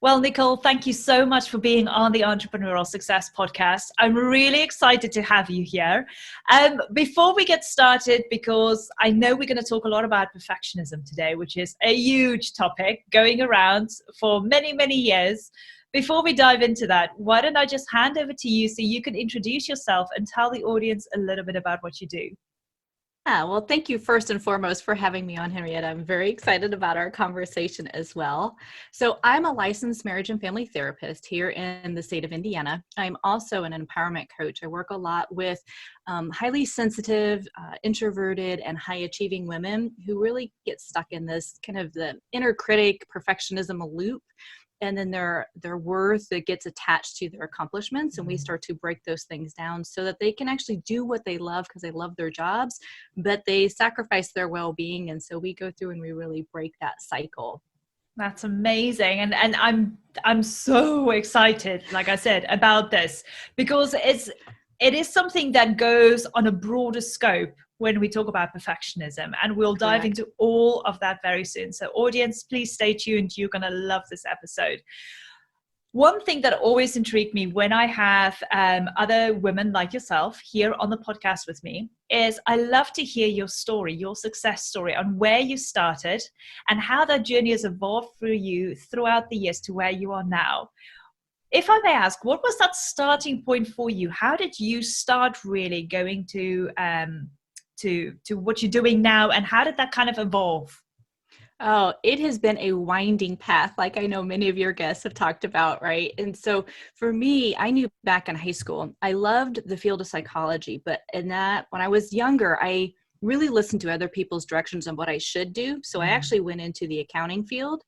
Well, Nicole, thank you so much for being on the Entrepreneurial Success Podcast. I'm really excited to have you here. Before we get started, because I know we're going to talk a lot about perfectionism today, which is a huge topic going around for many, many years. Before we dive into that, why don't I just hand over to you so you can introduce yourself and tell the audience a little bit about what you do? Well, thank you first and foremost for having me on, Henrietta. I'm very excited about our conversation as well. So I'm a licensed marriage and family therapist here in the state of Indiana. I'm also an empowerment coach. I work a lot with highly sensitive, introverted, and high-achieving women who really get stuck in this kind of the inner critic perfectionism loop. And then their worth that gets attached to their accomplishments. And we start to break those things down so that they can actually do what they love because they love their jobs, but they sacrifice their well-being. And so we go through and we really break that cycle. That's amazing. And I'm so excited, like I said, about this because it is something that goes on a broader scope when we talk about perfectionism, and we'll dive into all of that very soon. So audience, please stay tuned. You're going to love this episode. One thing that always intrigued me when I have other women like yourself here on the podcast with me is I love to hear your story, your success story on where you started and how that journey has evolved through you throughout the years to where you are now. If I may ask, what was that starting point for you? How did you start really going to what you're doing now, and how did that kind of evolve? Oh, it has been a winding path, like I know many of your guests have talked about, right? And so for me, I knew back in high school, I loved the field of psychology, but when I was younger, I really listened to other people's directions on what I should do. So I actually went into the accounting field.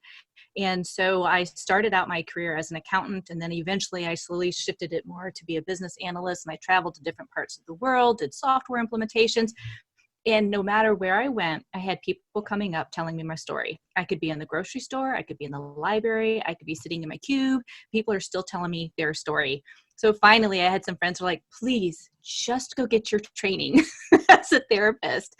And so I started out my career as an accountant, and then eventually I slowly shifted it more to be a business analyst. And I traveled to different parts of the world, did software implementations. And no matter where I went, I had people coming up telling me my story. I could be in the grocery store, I could be in the library, I could be sitting in my cube. People are still telling me their story. So finally, I had some friends who were like, please just go get your training as a therapist.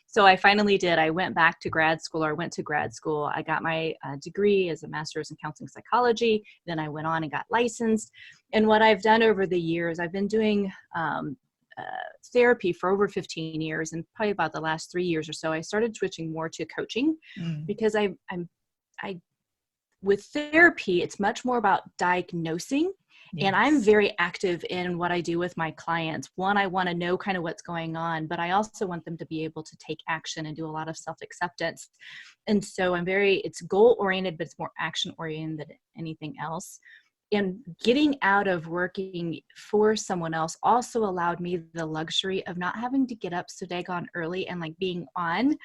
So I finally did. I went back to grad school, or I went to grad school. I got my degree as a master's in counseling psychology. Then I went on and got licensed. And what I've done over the years, I've been doing therapy for over 15 years, and probably about the last 3 years or so, I started switching more to coaching because I with therapy, it's much more about diagnosing. Yes. And I'm very active in what I do with my clients. One, I want to know kind of what's going on, but I also want them to be able to take action and do a lot of self-acceptance. And so it's goal-oriented, but it's more action-oriented than anything else. And getting out of working for someone else also allowed me the luxury of not having to get up so daggone early and like being on.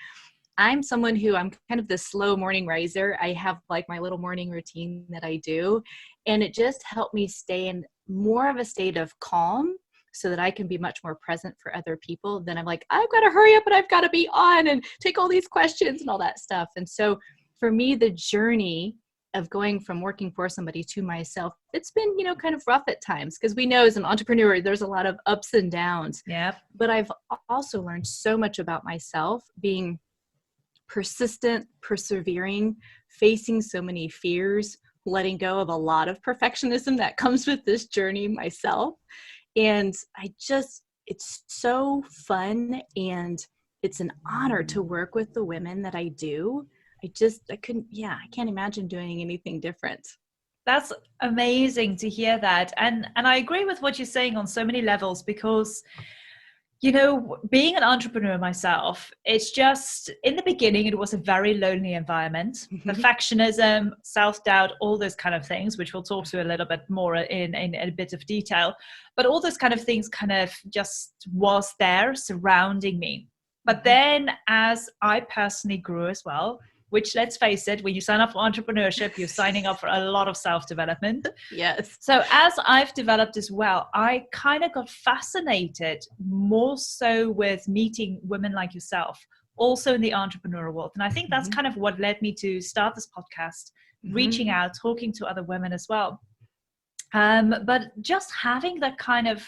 I'm someone who I'm kind of the slow morning riser. I have like my little morning routine that I do, and it just helped me stay in more of a state of calm so that I can be much more present for other people. Then I'm like, I've got to hurry up and I've got to be on and take all these questions and all that stuff. And so for me, the journey of going from working for somebody to myself, it's been, kind of rough at times because we know as an entrepreneur, there's a lot of ups and downs. Yeah. But I've also learned so much about myself, being persistent, persevering, facing so many fears, letting go of a lot of perfectionism that comes with this journey myself. And it's so fun, and it's an honor to work with the women that I do. I can't imagine doing anything different. That's amazing to hear that. And I agree with what you're saying on so many levels because, being an entrepreneur myself, it's just, in the beginning, it was a very lonely environment. Perfectionism, self-doubt, all those kind of things, which we'll talk to a little bit more in a bit of detail. But all those kind of things kind of just was there surrounding me. But then as I personally grew as well, which, let's face it, when you sign up for entrepreneurship, you're signing up for a lot of self-development. Yes. So as I've developed as well, I kind of got fascinated more so with meeting women like yourself, also in the entrepreneurial world. And I think that's kind of what led me to start this podcast, reaching out, talking to other women as well. But just having that kind of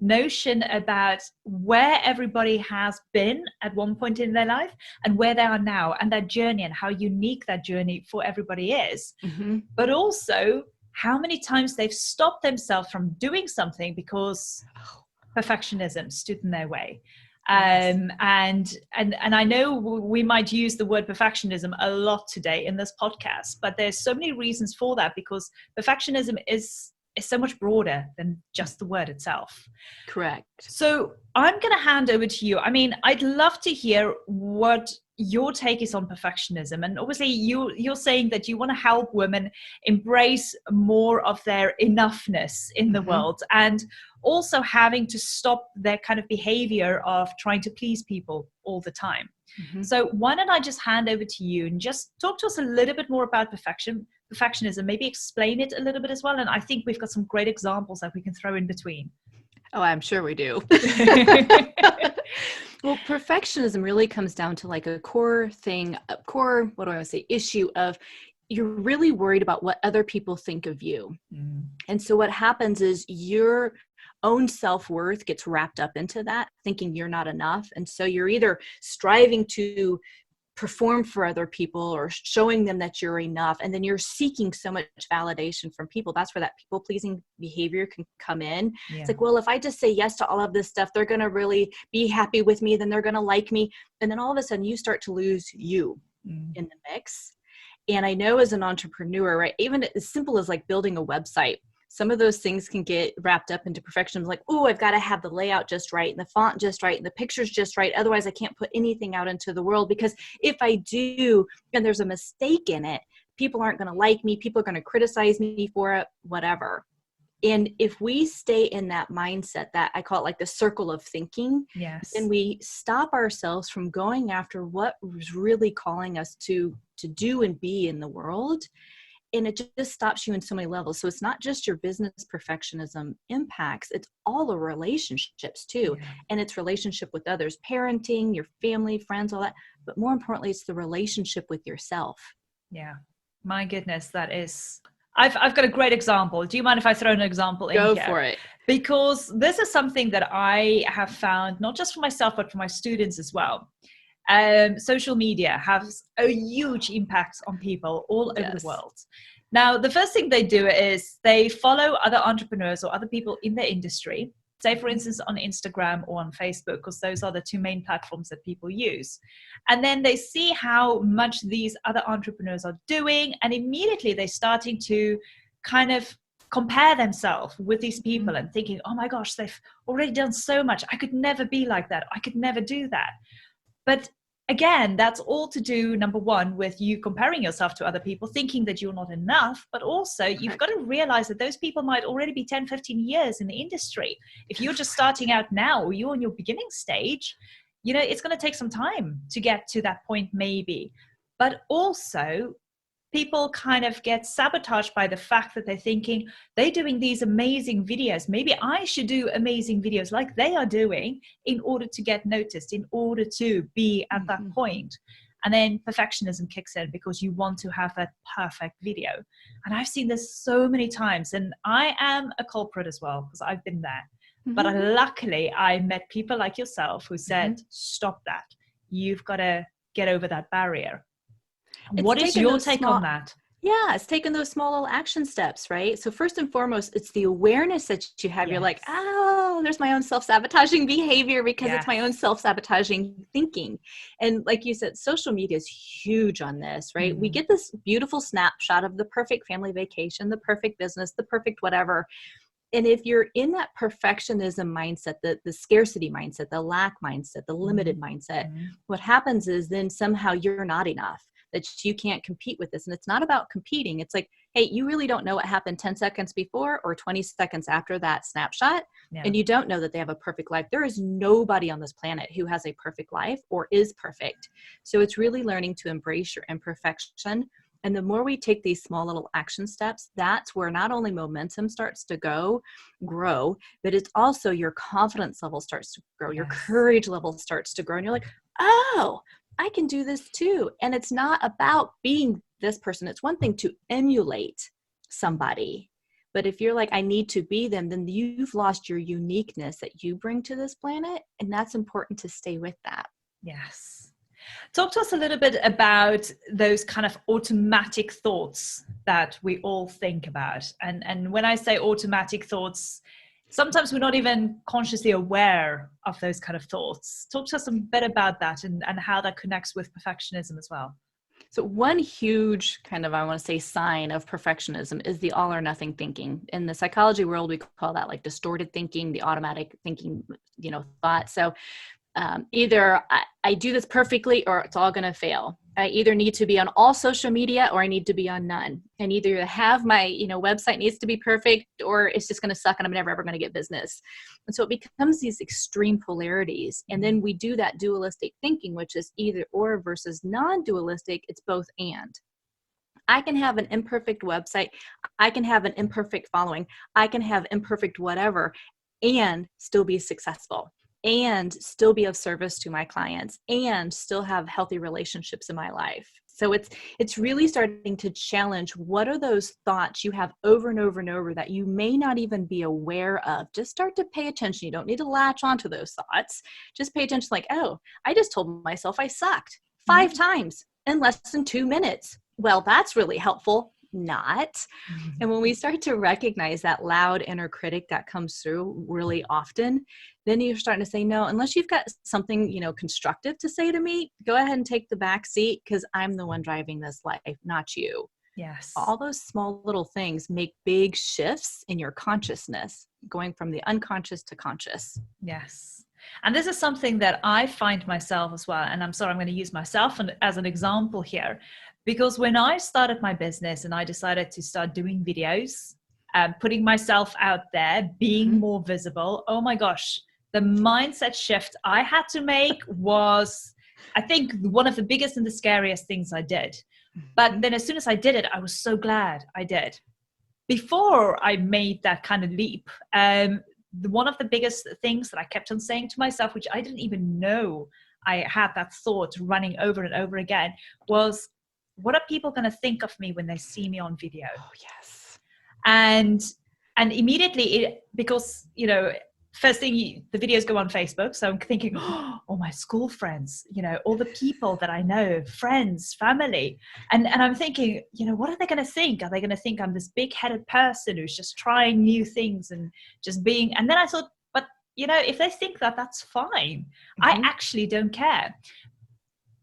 notion about where everybody has been at one point in their life and where they are now, and that journey and how unique that journey for everybody is. But also how many times they've stopped themselves from doing something because perfectionism stood in their way. And I know we might use the word perfectionism a lot today in this podcast, but there's so many reasons for that, because perfectionism is so much broader than just the word itself. Correct. So I'm going to hand over to you. I mean, I'd love to hear what your take is on perfectionism. And obviously you're saying that you want to help women embrace more of their enoughness in the world, and also having to stop their kind of behavior of trying to please people all the time. So why don't I just hand over to you and just talk to us a little bit more about perfectionism, maybe explain it a little bit as well. And I think we've got some great examples that we can throw in between. Oh, I'm sure we do. Well, perfectionism really comes down to like a core thing, issue of you're really worried about what other people think of you. And so what happens is your own self-worth gets wrapped up into that, thinking you're not enough. And so you're either striving to perform for other people or showing them that you're enough, and then you're seeking so much validation from people. That's where that people-pleasing behavior can come in. It's like, well, if I just say yes to all of this stuff, they're going to really be happy with me, then they're going to like me. And then all of a sudden you start to lose you in the mix. And I know as an entrepreneur, right, even as simple as like building a website, some of those things can get wrapped up into perfection. Like, oh, I've got to have the layout just right and the font just right and the pictures just right. Otherwise I can't put anything out into the world, because if I do and there's a mistake in it, people aren't going to like me. People are going to criticize me for it, whatever. And if we stay in that mindset, that I call it like the circle of thinking, then we stop ourselves from going after what was really calling us to do and be in the world. And it just stops you in so many levels. So it's not just your business perfectionism impacts, it's all the relationships too. And it's relationship with others, parenting, your family, friends, all that. But more importantly, it's the relationship with yourself. Yeah. My goodness, that is... I've got a great example. Do you mind if I throw an example in here? Go for it. Because this is something that I have found, not just for myself, but for my students as well. Social media has a huge impact on people all over the world. Now, the first thing they do is they follow other entrepreneurs or other people in their industry, say, for instance, on Instagram or on Facebook, because those are the two main platforms that people use. And then they see how much these other entrepreneurs are doing, and immediately they're starting to kind of compare themselves with these people and thinking, oh my gosh, they've already done so much. I could never be like that. I could never do that. But again, that's all to do, number one, with you comparing yourself to other people, thinking that you're not enough, but also you've got to realize that those people might already be 10, 15 years in the industry. If you're just starting out now, or you're in your beginning stage, it's going to take some time to get to that point maybe. But also, people kind of get sabotaged by the fact that they're thinking they're doing these amazing videos. Maybe I should do amazing videos like they are doing in order to get noticed, in order to be at that point. And then perfectionism kicks in because you want to have that perfect video. And I've seen this so many times, and I am a culprit as well, because I've been there. But luckily I met people like yourself who said, stop that. You've got to get over that barrier. What is your take on that? Yeah, it's taking those small little action steps, right? So first and foremost, it's the awareness that you have. You're like, oh, there's my own self-sabotaging behavior because it's my own self-sabotaging thinking. And like you said, social media is huge on this, right? We get this beautiful snapshot of the perfect family vacation, the perfect business, the perfect whatever. And if you're in that perfectionism mindset, the scarcity mindset, the lack mindset, the limited mindset, what happens is then somehow you're not enough, that you can't compete with this. And it's not about competing. It's like, hey, you really don't know what happened 10 seconds before or 20 seconds after that snapshot. And you don't know that they have a perfect life. There is nobody on this planet who has a perfect life or is perfect. So it's really learning to embrace your imperfection. And the more we take these small little action steps, that's where not only momentum starts to grow, but it's also your confidence level starts to grow. Your courage level starts to grow. And you're like, oh, I can do this too. And it's not about being this person. It's one thing to emulate somebody, But if you're like, I need to be them, then you've lost your uniqueness that you bring to this planet. And that's important to stay with that. Yes. Talk to us a little bit about those kind of automatic thoughts that we all think about. And when I say automatic thoughts, sometimes we're not even consciously aware of those kind of thoughts. Talk to us a bit about that and how that connects with perfectionism as well. So one huge kind of, I want to say, sign of perfectionism is the all or nothing thinking. In the psychology world, we call that like distorted thinking, the automatic thinking, thought. So either I do this perfectly or it's all going to fail. I either need to be on all social media or I need to be on none. And either have my, website needs to be perfect or it's just going to suck and I'm never ever going to get business. And so it becomes these extreme polarities. And then we do that dualistic thinking, which is either or versus non-dualistic. It's both and. I can have an imperfect website. I can have an imperfect following. I can have imperfect whatever and still be successful, and still be of service to my clients, and still have healthy relationships in my life. So it's really starting to challenge, what are those thoughts you have over and over and over that you may not even be aware of? Just start to pay attention. You don't need to latch onto those thoughts. Just pay attention, like, oh, I just told myself I sucked 5 times in less than 2 minutes. Well, that's really helpful. Not. And when we start to recognize that loud inner critic that comes through really often, then you're starting to say, no, unless you've got something, constructive to say to me, go ahead and take the back seat because I'm the one driving this life, not you. Yes. All those small little things make big shifts in your consciousness, going from the unconscious to conscious. Yes. And this is something that I find myself as well. And I'm sorry, I'm going to use myself as an example here. Because when I started my business and I decided to start doing videos, putting myself out there, being more visible, oh my gosh, the mindset shift I had to make was, I think, one of the biggest and the scariest things I did. But then as soon as I did it, I was so glad I did. Before I made that kind of leap, one of the biggest things that I kept on saying to myself, which I didn't even know I had that thought running over and over again, was, what are people going to think of me when they see me on video? Oh, yes. And immediately, because, first thing, the videos go on Facebook. So I'm thinking, oh, my school friends, all the people that I know, friends, family. And I'm thinking, what are they going to think? Are they going to think I'm this big-headed person who's just trying new things and just being, and then I thought, but, if they think that, that's fine. I actually don't care.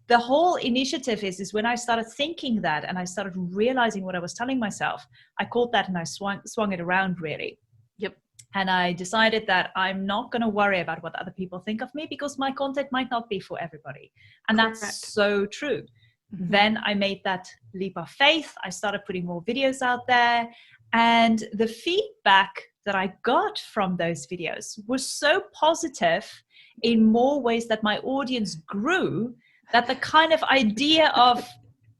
The whole initiative is when I started thinking that and I started realizing what I was telling myself, I caught that and I swung it around really. Yep. And I decided that I'm not going to worry about what other people think of me because my content might not be for everybody. And Correct. That's so true. Then I made that leap of faith. I started putting more videos out there. And the feedback that I got from those videos was so positive in more ways that my audience grew, that the kind of idea of,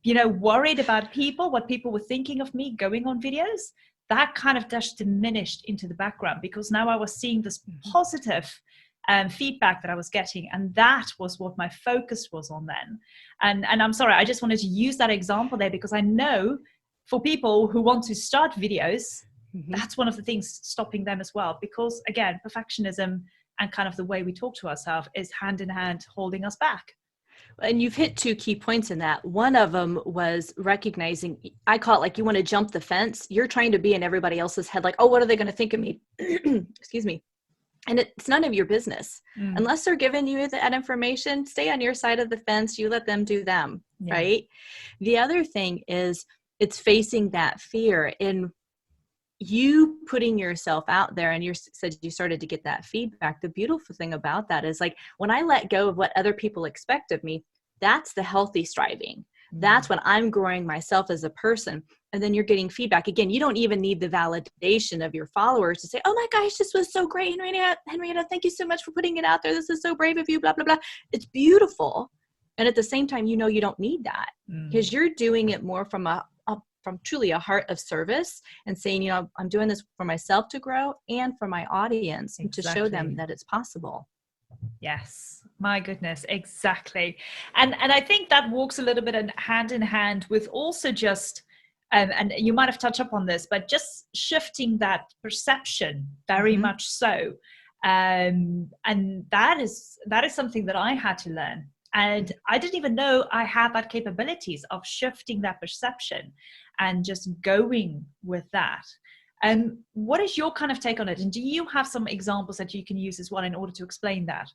worried about people, what people were thinking of me going on videos, that kind of just diminished into the background because now I was seeing this positive feedback that I was getting. And that was what my focus was on then. And I'm sorry, I just wanted to use that example there because I know for people who want to start videos, that's one of the things stopping them as well. Because again, perfectionism and kind of the way we talk to ourselves is hand in hand holding us back. And you've hit 2 key points in that. One of them was recognizing, I call it like you want to jump the fence. You're trying to be in everybody else's head, like, oh, what are they going to think of me? Excuse me. And it's none of your business. Unless they're giving you that information, stay on your side of the fence. You let them do them, right? The other thing is it's facing that fear in you putting yourself out there, and you said you started to get that feedback. The beautiful thing about that is like when I let go of what other people expect of me, that's the healthy striving. That's when I'm growing myself as a person. And then you're getting feedback. Again, you don't even need the validation of your followers to say, oh my gosh, this was so great. Henrietta, thank you so much for putting it out there. This is so brave of you, blah, blah, blah. It's beautiful. And at the same time, you don't need that because you're doing it more from from truly a heart of service and saying, I'm doing this for myself to grow and for my audience and to show them that it's possible. Yes, my goodness, exactly. And I think that walks a little bit hand in hand with also just and you might have touched upon this, but just shifting that perception very much so. And that is something that I had to learn. And I didn't even know I had that capabilities of shifting that perception and just going with that. And what is your kind of take on it? And do you have some examples that you can use as well in order to explain that?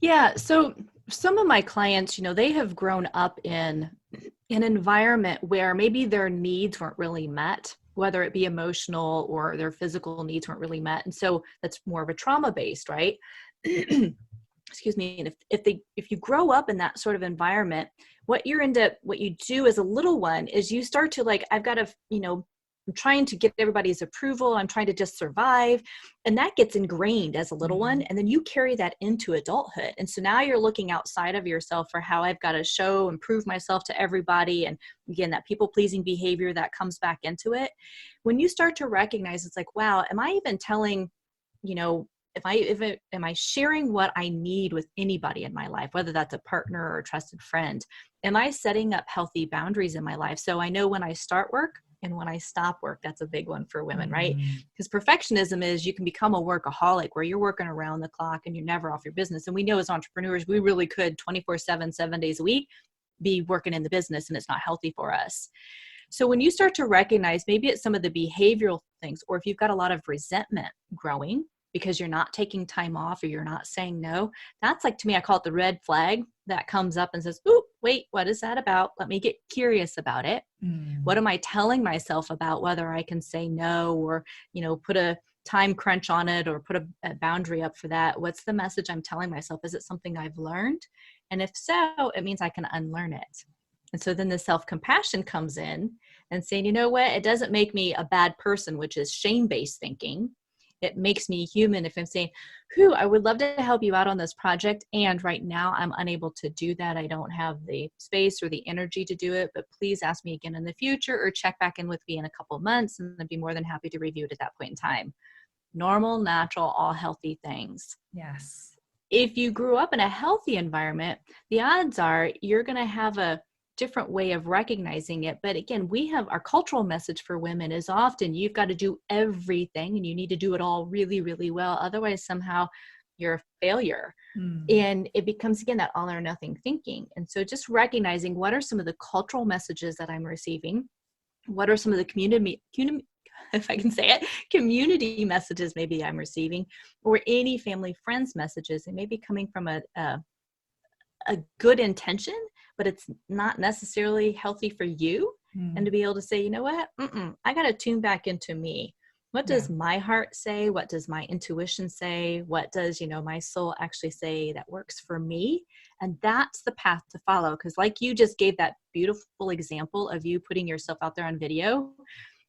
Yeah. So some of my clients, they have grown up in an environment where maybe their needs weren't really met, whether it be emotional or their physical needs weren't really met. And so that's more of a trauma based, right? Excuse me. And if you grow up in that sort of environment, what you do as a little one is you start to like, I've got to, I'm trying to get everybody's approval. I'm trying to just survive. And that gets ingrained as a little one. And then you carry that into adulthood. And so now you're looking outside of yourself for how I've got to show and prove myself to everybody. And again, that people-pleasing behavior that comes back into it. When you start to recognize, it's like, wow, am I even telling, am I sharing what I need with anybody in my life, whether that's a partner or a trusted friend? Am I setting up healthy boundaries in my life? So I know when I start work and when I stop work. That's a big one for women, right? Because perfectionism is you can become a workaholic where you're working around the clock and you're never off your business. And we know as entrepreneurs, we really could 24/7, 7 days a week, be working in the business, and it's not healthy for us. So when you start to recognize maybe it's some of the behavioral things, or if you've got a lot of resentment growing because you're not taking time off or you're not saying no, that's like, to me, I call it the red flag that comes up and says, "Ooh, wait, what is that about? Let me get curious about it. What am I telling myself about whether I can say no or, put a time crunch on it or put a boundary up for that? What's the message I'm telling myself? Is it something I've learned? And if so, it means I can unlearn it." And so then the self-compassion comes in and saying, you know what, it doesn't make me a bad person, which is shame-based thinking. It makes me human if I'm saying, I would love to help you out on this project. And right now I'm unable to do that. I don't have the space or the energy to do it, but please ask me again in the future or check back in with me in a couple of months and I'd be more than happy to review it at that point in time. Normal, natural, all healthy things. Yes. If you grew up in a healthy environment, the odds are you're going to have a different way of recognizing it. But again, we have our cultural message for women is often you've got to do everything and you need to do it all really, really well. Otherwise, somehow you're a failure. And it becomes, again, that all or nothing thinking. And so just recognizing what are some of the cultural messages that I'm receiving? What are some of the community if I can say it, community messages maybe I'm receiving, or any family friends messages. It may be coming from a good intention, but it's not necessarily healthy for you. And to be able to say, you know what, I got to tune back into me. What does my heart say? What does my intuition say? What does, my soul actually say that works for me? And that's the path to follow. Because like you just gave that beautiful example of you putting yourself out there on video,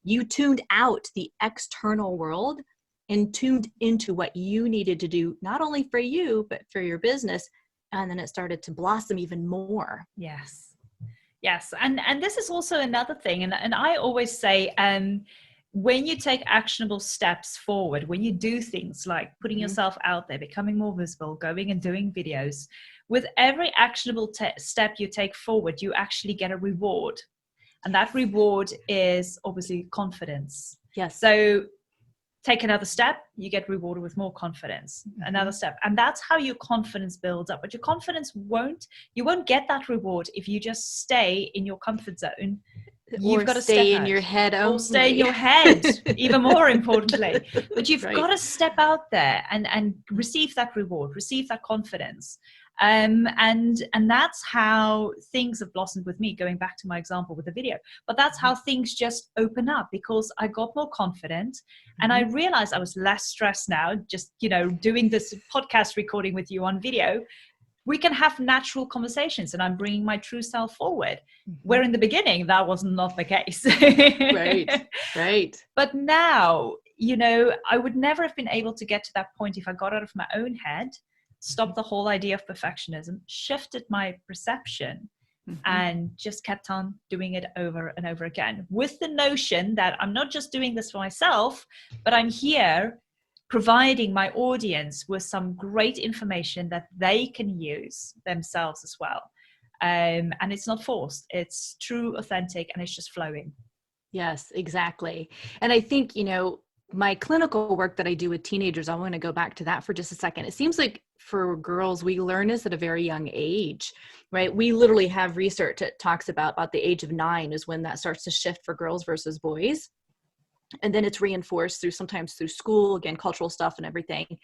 you tuned out the external world and tuned into what you needed to do, not only for you, but for your business. And then it started to blossom even more. Yes. And this is also another thing. And I always say, when you take actionable steps forward, when you do things like putting yourself out there, becoming more visible, going and doing videos, with every actionable step you take forward, you actually get a reward. And that reward is obviously confidence. Yes. So take another step, you get rewarded with more confidence. Another step. And that's how your confidence builds up. But your confidence you won't get that reward if you just stay in your comfort zone. You've got to stay step in out. your head only. Or stay in your head, even more importantly. But you've got to step out there and receive that reward, receive that confidence. And that's how things have blossomed with me, going back to my example with the video. But that's how things just open up, because I got more confident and I realized I was less stressed now, just, doing this podcast recording with you on video. We can have natural conversations and I'm bringing my true self forward. Where in the beginning, that was not the case. Right. But now, I would never have been able to get to that point if I got out of my own head, stopped the whole idea of perfectionism, shifted my perception, and just kept on doing it over and over again, with the notion that I'm not just doing this for myself, but I'm here providing my audience with some great information that they can use themselves as well. And it's not forced, it's true, authentic, and it's just flowing. Yes, exactly. And I think, my clinical work that I do with teenagers, I want to go back to that for just a second. It seems like for girls, we learn this at a very young age, right? We literally have research that talks about the age of 9 is when that starts to shift for girls versus boys. And then it's reinforced sometimes through school, again, cultural stuff and everything.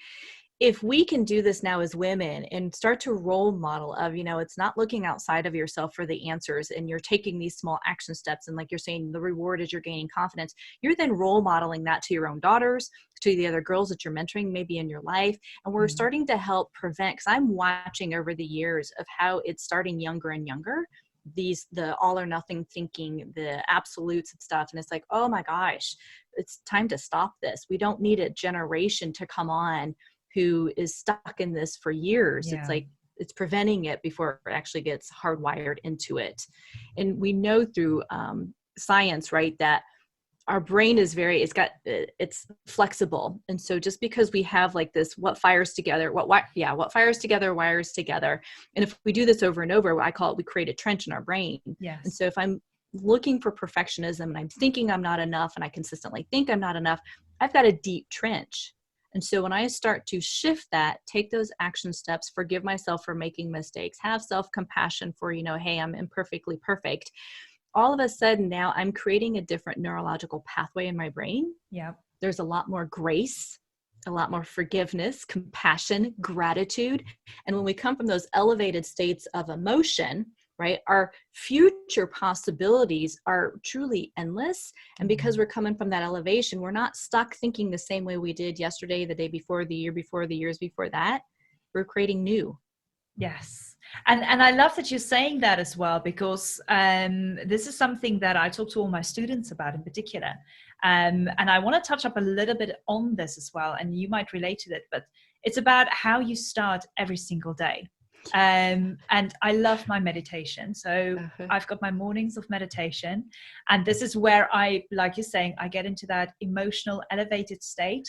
If we can do this now as women and start to role model of, it's not looking outside of yourself for the answers, and you're taking these small action steps, and like you're saying, the reward is you're gaining confidence, you're then role modeling that to your own daughters, to the other girls that you're mentoring maybe in your life. And we're starting to help prevent, because I'm watching over the years of how it's starting younger and younger, the all or nothing thinking, the absolutes and stuff. And it's like, oh my gosh, it's time to stop this. We don't need a generation to come on who is stuck in this for years. Yeah. It's like, it's preventing it before it actually gets hardwired into it. And we know through science, right, that our brain is it's flexible. And so just because we have like this, what fires together wires together. And if we do this over and over, I call it, we create a trench in our brain. Yes. And so if I'm looking for perfectionism and I'm thinking I'm not enough, and I consistently think I'm not enough, I've got a deep trench. And so when I start to shift that, take those action steps, forgive myself for making mistakes, have self-compassion for, hey, I'm imperfectly perfect. All of a sudden now I'm creating a different neurological pathway in my brain. Yeah. There's a lot more grace, a lot more forgiveness, compassion, gratitude. And when we come from those elevated states of emotion, right, our future possibilities are truly endless. And because we're coming from that elevation, we're not stuck thinking the same way we did yesterday, the day before, the year before, the years before that. We're creating new. Yes. And I love that you're saying that as well, because this is something that I talk to all my students about in particular. And I want to touch up a little bit on this as well, and you might relate to it, but it's about how you start every single day. And I love my meditation. So I've got my mornings of meditation, and this is where like you're saying, I get into that emotional elevated state,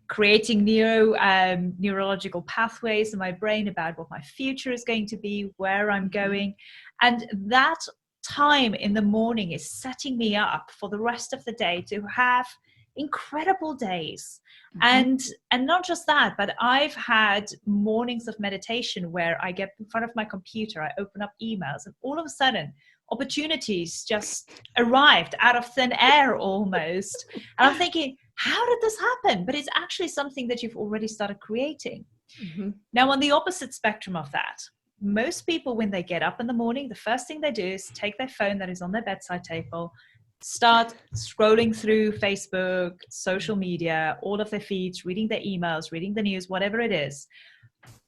creating neurological pathways in my brain about what my future is going to be, where I'm going. And that time in the morning is setting me up for the rest of the day to have incredible days. And not just that, but I've had mornings of meditation where I get in front of my computer, I open up emails, and all of a sudden opportunities just arrived out of thin air almost. And I'm thinking, how did this happen? But it's actually something that you've already started creating. Now, on the opposite spectrum of that, most people, when they get up in the morning, the first thing they do is take their phone that is on their bedside table, start scrolling through Facebook, social media, all of their feeds, reading their emails, reading the news, whatever it is.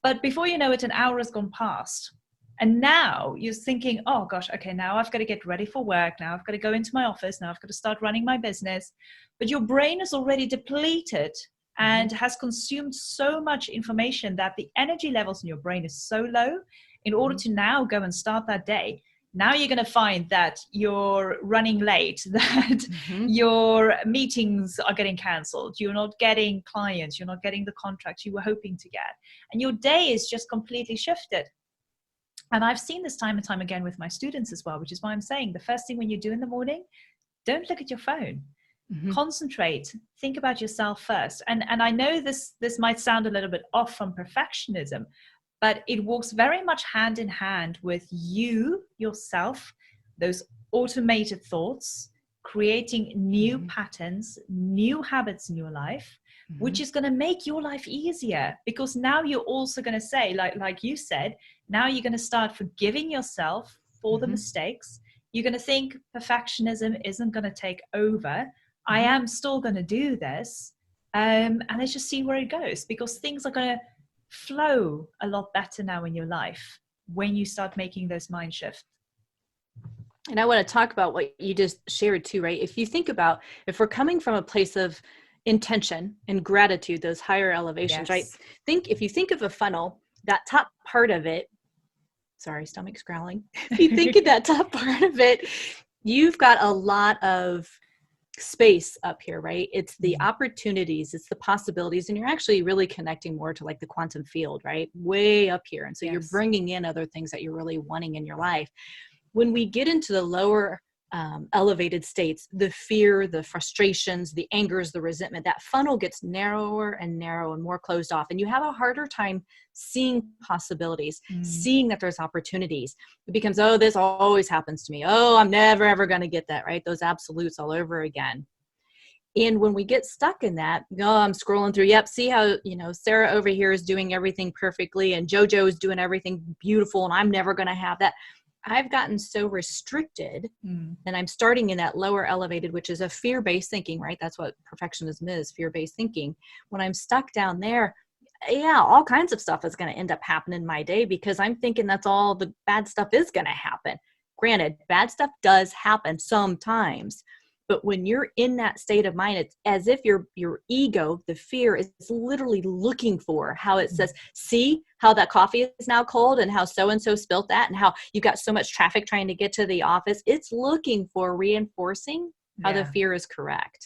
But before you know it, an hour has gone past. And now you're thinking, oh gosh, okay, now I've got to get ready for work. Now I've got to go into my office. Now I've got to start running my business. But your brain is already depleted and has consumed so much information that the energy levels in your brain is so low. In order to now go and start that day, now you're going to find that you're running late, that your meetings are getting canceled, you're not getting clients, you're not getting the contracts you were hoping to get, and your day is just completely shifted. And I've seen this time and time again with my students as well, which is why I'm saying the first thing when you do in the morning, don't look at your phone. Concentrate, think about yourself first. And I know this might sound a little bit off from perfectionism, but it walks very much hand in hand with you, yourself, those automated thoughts, creating new patterns, new habits in your life, which is going to make your life easier. Because now you're also going to say, like you said, now you're going to start forgiving yourself for the mistakes. You're going to think perfectionism isn't going to take over. I am still going to do this. And let's just see where it goes, because things are going to flow a lot better now in your life when you start making those mind shifts. And I want to talk about what you just shared too, right? If you think about, if we're coming from a place of intention and gratitude, those higher elevations, right? If you think of a funnel, that top part of it, sorry, stomach's growling. If you think of that top part of it, you've got a lot of space up here, right? It's the opportunities, it's the possibilities, and you're actually really connecting more to like the quantum field, right? Way up here. And so you're bringing in other things that you're really wanting in your life. When we get into the lower elevated states, the fear, the frustrations, the angers, the resentment, that funnel gets narrower and narrow and more closed off. And you have a harder time seeing possibilities, seeing that there's opportunities. It becomes, oh, this always happens to me. Oh, I'm never, ever going to get that, right? Those absolutes all over again. And when we get stuck in that, I'm scrolling through, yep, see how, Sarah over here is doing everything perfectly and JoJo is doing everything beautiful and I'm never going to have that. I've gotten so restricted and I'm starting in that lower elevated, which is a fear-based thinking, right? That's what perfectionism is, fear-based thinking. When I'm stuck down there, yeah, all kinds of stuff is going to end up happening in my day because I'm thinking that's all the bad stuff is going to happen. Granted, bad stuff does happen sometimes. But when you're in that state of mind, it's as if your ego, the fear, is literally looking for how it says, see how that coffee is now cold and how so-and-so spilt that and how you've got so much traffic trying to get to the office. It's looking for reinforcing how the fear is correct.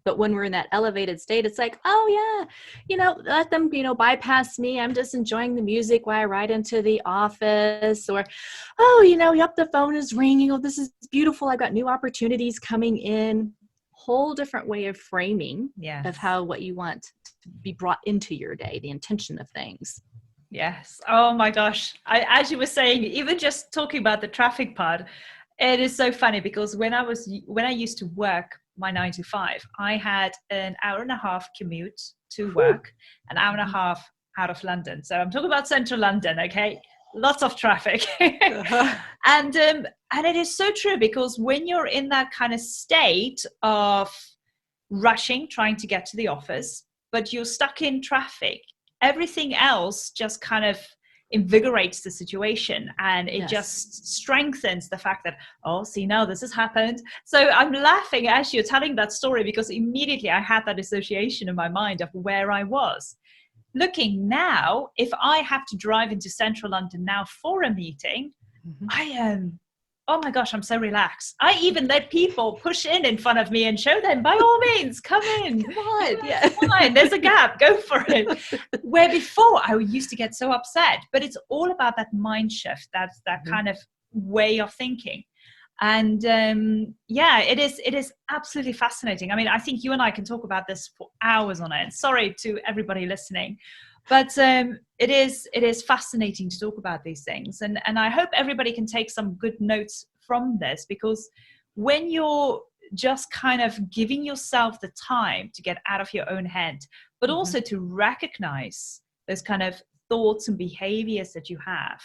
But when we're in that elevated state, it's like, oh yeah, let them, bypass me. I'm just enjoying the music while I ride into the office. Or, oh, yep, the phone is ringing. Oh, this is beautiful. I've got new opportunities coming in. Whole different way of framing of what you want to be brought into your day, the intention of things. Yes. Oh my gosh. As you were saying, even just talking about the traffic part, it is so funny because when I used to work my 9 to 5, I had an hour and a half commute to work, an hour and a half out of London. So I'm talking about central London, okay? Lots of traffic. And it is so true because when you're in that kind of state of rushing, trying to get to the office, but you're stuck in traffic, everything else just kind of invigorates the situation and it just strengthens the fact that, oh, see, now this has happened. So I'm laughing as you're telling that story because immediately I had that association in my mind of where I was. Looking now, if I have to drive into central London now for a meeting, I am, oh my gosh, I'm so relaxed. I even let people push in front of me and show them, by all means, come in. Come on. Come on, there's a gap, go for it. Where before I used to get so upset, but it's all about that mind shift, that kind of way of thinking. And it is absolutely fascinating. I mean, I think you and I can talk about this for hours on end. Sorry to everybody listening. But it is fascinating to talk about these things. And I hope everybody can take some good notes from this, because when you're just kind of giving yourself the time to get out of your own head, but also to recognize those kind of thoughts and behaviors that you have,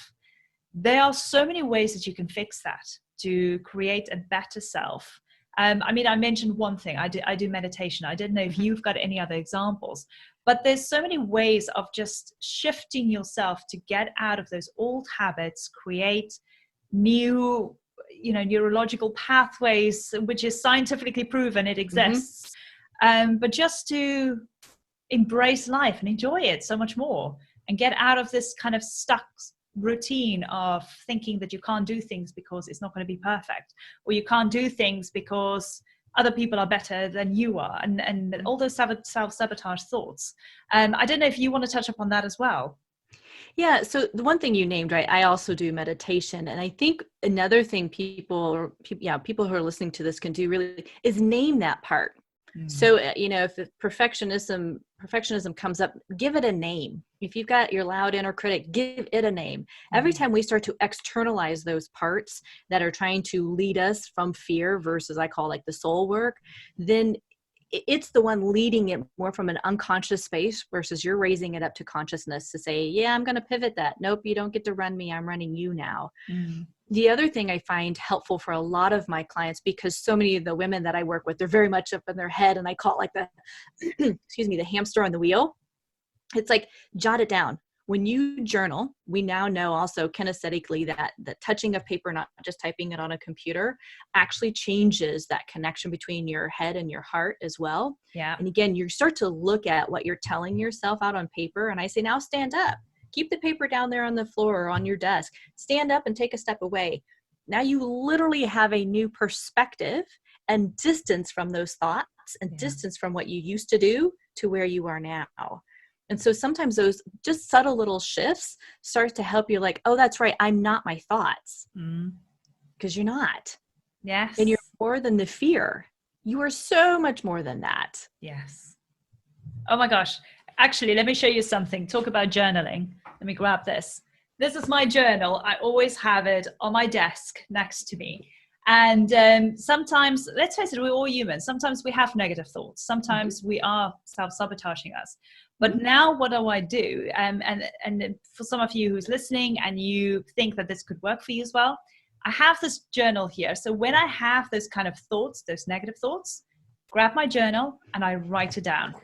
there are so many ways that you can fix that to create a better self. I mean, I mentioned one thing. I do meditation. I didn't know if you've got any other examples, but there's so many ways of just shifting yourself to get out of those old habits, create new, neurological pathways, which is scientifically proven it exists. But just to embrace life and enjoy it so much more and get out of this kind of stuck routine of thinking that you can't do things because it's not going to be perfect, or you can't do things because other people are better than you are, and all those self-sabotage thoughts. I don't know if you want to touch upon that as well. Yeah. So the one thing you named, right, I also do meditation. And I think another thing people who are listening to this can do really is name that part. So, if the perfectionism comes up, give it a name. If you've got your loud inner critic, give it a name. Every time we start to externalize those parts that are trying to lead us from fear versus, I call like the soul work, then it's the one leading it more from an unconscious space versus you're raising it up to consciousness to say, yeah, I'm going to pivot that. Nope, you don't get to run me. I'm running you now. The other thing I find helpful for a lot of my clients, because so many of the women that I work with, they're very much up in their head, and I call it like the, the hamster on the wheel. It's like, jot it down. When you journal, we now know also kinesthetically that the touching of paper, not just typing it on a computer, actually changes that connection between your head and your heart as well. Yeah. And again, you start to look at what you're telling yourself out on paper. And I say, now stand up. Keep the paper down there on the floor or on your desk. Stand up and take a step away. Now you literally have a new perspective and distance from those thoughts and distance from what you used to do to where you are now. And so sometimes those just subtle little shifts start to help you, like, oh, that's right, I'm not my thoughts. Because you're not. Yes. And you're more than the fear. You are so much more than that. Yes. Oh my gosh. Actually, let me show you something. Talk about journaling. Let me grab this. This is my journal. I always have it on my desk next to me. And sometimes, let's face it, we're all human. Sometimes we have negative thoughts. Sometimes we are self-sabotaging us. But now what do I do? And for some of you who's listening and you think that this could work for you as well, I have this journal here. So when I have those kind of thoughts, those negative thoughts, grab my journal and I write it down.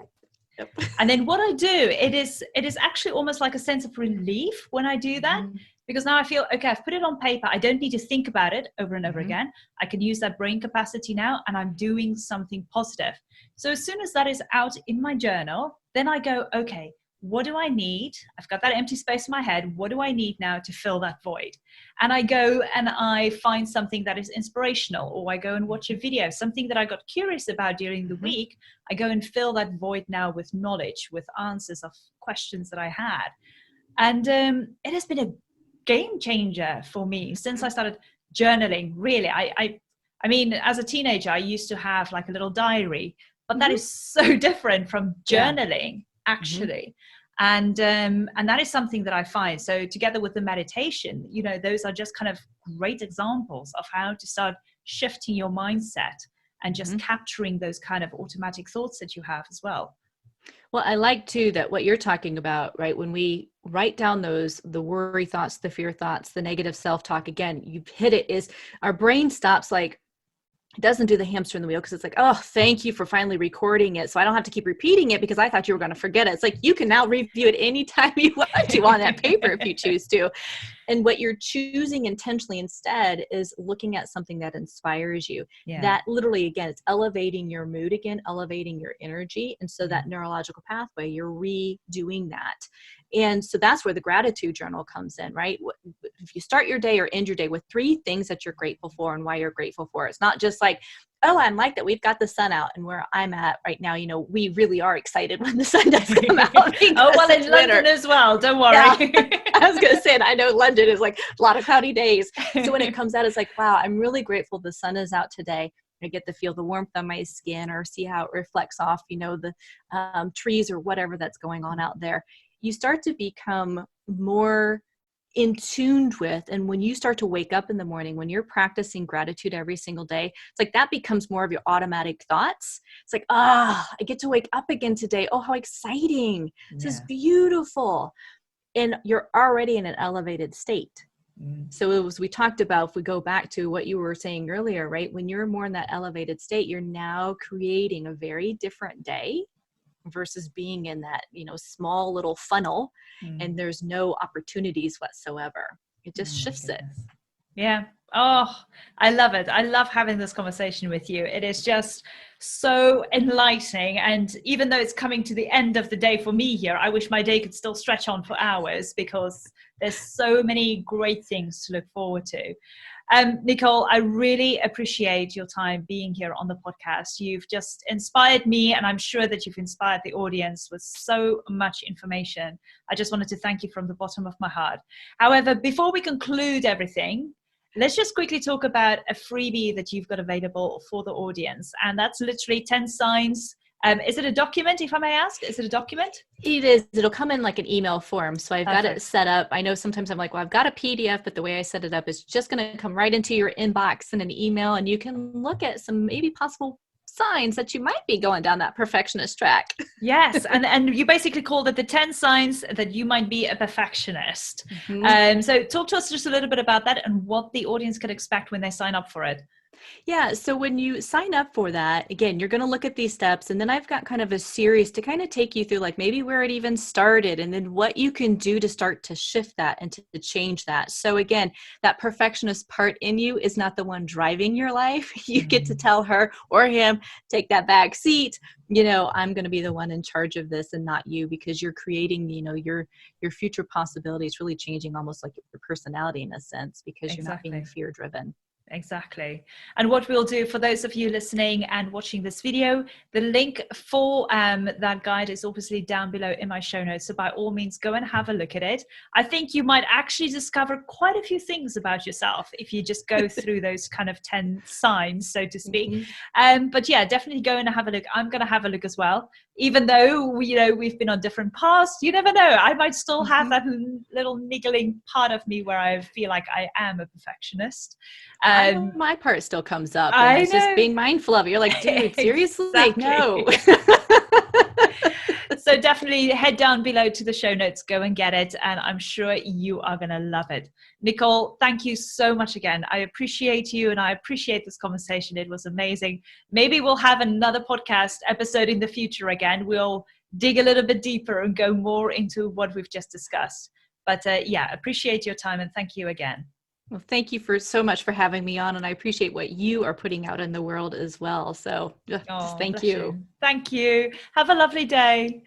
Yep. And then what I do, it is actually almost like a sense of relief when I do that, because now I feel, okay, I've put it on paper. I don't need to think about it over and over again. I can use that brain capacity now, and I'm doing something positive. So as soon as that is out in my journal, then I go, okay, what do I need? I've got that empty space in my head. What do I need now to fill that void? And I go and I find something that is inspirational, or I go and watch a video, something that I got curious about during the week. I go and fill that void now with knowledge, with answers of questions that I had. And it has been a game changer for me since I started journaling. Really, I mean, as a teenager, I used to have like a little diary, but that is so different from journaling, actually. And that is something that I find. So together with the meditation, you know, those are just kind of great examples of how to start shifting your mindset and just capturing those kind of automatic thoughts that you have as well. Well, I like too that what you're talking about, right? When we write down the worry thoughts, the fear thoughts, the negative self-talk, again, you've hit it, is our brain stops, like, it doesn't do the hamster in the wheel, because it's like, oh, thank you for finally recording it, so I don't have to keep repeating it because I thought you were going to forget it. It's like, you can now review it anytime you want to on that paper if you choose to. And what you're choosing intentionally instead is looking at something that inspires you. That literally, again, it's elevating your mood again, elevating your energy. And so that neurological pathway, you're redoing that. And so that's where the gratitude journal comes in, right? If you start your day or end your day with 3 things that you're grateful for and why you're grateful for, it's not just like, oh, I'm like that we've got the sun out, and where I'm at right now, you know, we really are excited when the sun does come out. Oh, well, in London as well. Don't worry. Yeah. I was going to say, and I know London is like a lot of cloudy days. So when it comes out, it's like, wow, I'm really grateful the sun is out today. I get to feel the warmth on my skin, or see how it reflects off, you know, the trees or whatever that's going on out there. You start to become more in tuned with, and when you start to wake up in the morning, when you're practicing gratitude every single day, it's like that becomes more of your automatic thoughts. It's like, I get to wake up again today. Oh, how exciting. This is beautiful. And you're already in an elevated state. So as we talked about, if we go back to what you were saying earlier, right? When you're more in that elevated state, you're now creating a very different day versus being in that, you know, small little funnel and there's no opportunities whatsoever. It just shifts it. Yeah. Oh, I love it. I love having this conversation with you. It is just so enlightening. And even though it's coming to the end of the day for me here, I wish my day could still stretch on for hours, because there's so many great things to look forward to. Nicole, I really appreciate your time being here on the podcast. You've just inspired me, and I'm sure that you've inspired the audience with so much information. I just wanted to thank you from the bottom of my heart. However, before we conclude everything, let's just quickly talk about a freebie that you've got available for the audience. And that's literally 10 signs. Is it a document, if I may ask? Is it a document? It is. It'll come in like an email form. So I've got it set up. I know sometimes I'm like, well, I've got a PDF, but the way I set it up is just going to come right into your inbox in an email. And you can look at some maybe possible signs that you might be going down that perfectionist track. Yes. And you basically called it the 10 signs that you might be a perfectionist. So talk to us just a little bit about that and what the audience can expect when they sign up for it. Yeah. So when you sign up for that, again, you're going to look at these steps, and then I've got kind of a series to kind of take you through, like maybe where it even started, and then what you can do to start to shift that and to change that. So again, that perfectionist part in you is not the one driving your life. You get to tell her or him, take that back seat. You know, I'm going to be the one in charge of this and not you, because you're creating, you know, your future possibilities, really changing almost like your personality in a sense, because you're not being fear driven. Exactly. And what we'll do for those of you listening and watching this video, the link for that guide is obviously down below in my show notes. So by all means, go and have a look at it. I think you might actually discover quite a few things about yourself if you just go through those kind of 10 signs, so to speak. But yeah, definitely go and have a look. I'm going to have a look as well. Even though we've been on different paths, you never know. I might still have that little niggling part of me where I feel like I am a perfectionist. I know my part still comes up, and I it's know. just being mindful of it. You're like, dude, seriously? Exactly. No. So definitely head down below to the show notes, go and get it, and I'm sure you are going to love it. Nicole, thank you so much again. I appreciate you, and I appreciate this conversation. It was amazing. Maybe we'll have another podcast episode in the future again. We'll dig a little bit deeper and go more into what we've just discussed. But yeah, appreciate your time, and thank you again. Well, thank you so much for having me on, and I appreciate what you are putting out in the world as well. So just thank you. Thank you. Have a lovely day.